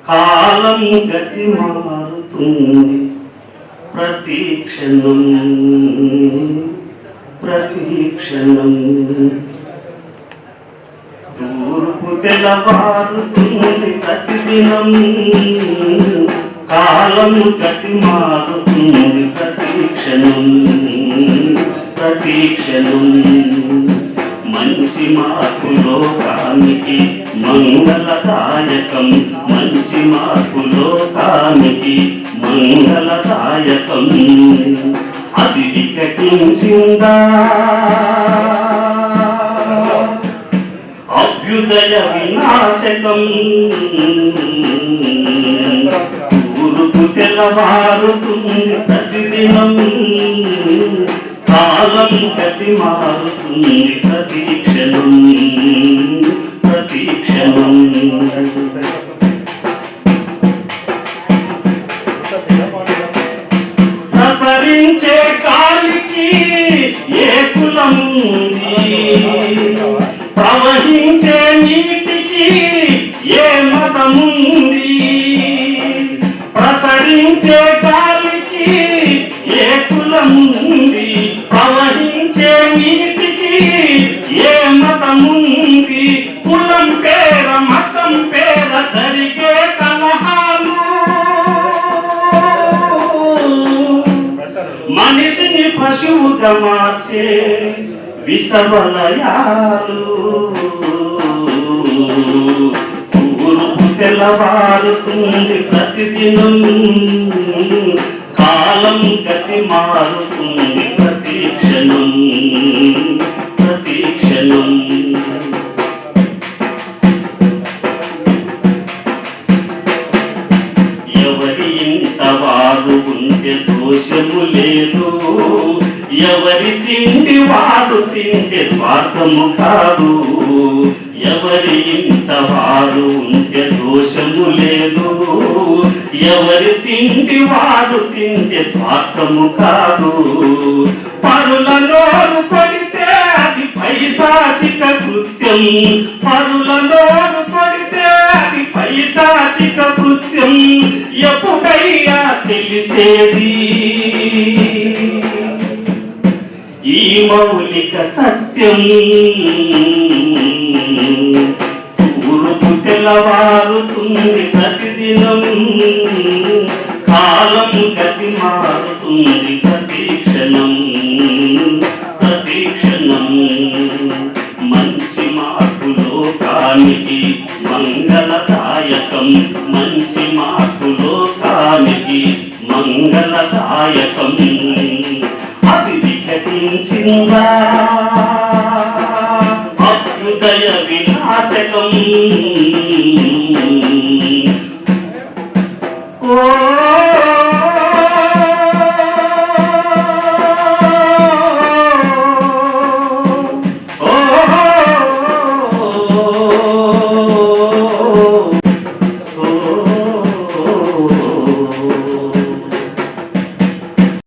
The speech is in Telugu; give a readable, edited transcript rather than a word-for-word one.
కాలం గతి మారుతుంది ప్రతి క్షణం తూర్పు తెల్లవారుతుంది ప్రతిదినం కాలం గతి మారుతుంది ప్రతి క్షణం మంచి మార్పు లోకానికి మంగళదాయకం మంచి మార్పు లోకానికి మంగళదాయకం అది వికటించిందా అభ్యుదయ వినాశకం తూర్పు తెల్లవారుతుంది ప్రతిదినం కాలం గతి మారుతుంది ప్రతి క్షణం ప్రసరించే గాలికి ఏ కులం ఉంది ప్రవహించే నీటికి ఏ మతముంది ప్రసరించే గాలికి ఏ కులం ఉంది ప్రవహించే నీటికి ఏ మతముంది కులం పేర మతం పేర జరిగే కలహాలు మనిషిని పశువుగా మార్చే విషవలయాలు తూర్పు తెల్లవారుతుంది ప్రతిదినం కాలం గతి మారుతుంది ప్రతి క్షణం ఎవరి ఇంత వాడు ఉంటే దోషము లేదు ఎవరి తిండి వాడు తింటే స్వార్థము కాదు ఎవరి ఇంత వాడు ఉంటే దోషము లేదు ఎవరి తిండి వాడు తింటే స్వార్థము కాదు పరుల నోరు కొడితే అది పైశాచిక కృత్యం పరుల నోరు కొడితే అది పైశాచిక కృత్యం ఎప్పుడయ్యా తెలిసేది ఈ మౌలిక సత్యం తూర్పు తెల్లవారుతుంది ప్రతిదినం కాలం గతి మారుతుంది ప్రతి క్షణం మంచి మార్పు లోకానికి మంగళదాయకం మంచి మార్పు లోకానికి మంగళదాయకం అది వికటించిందా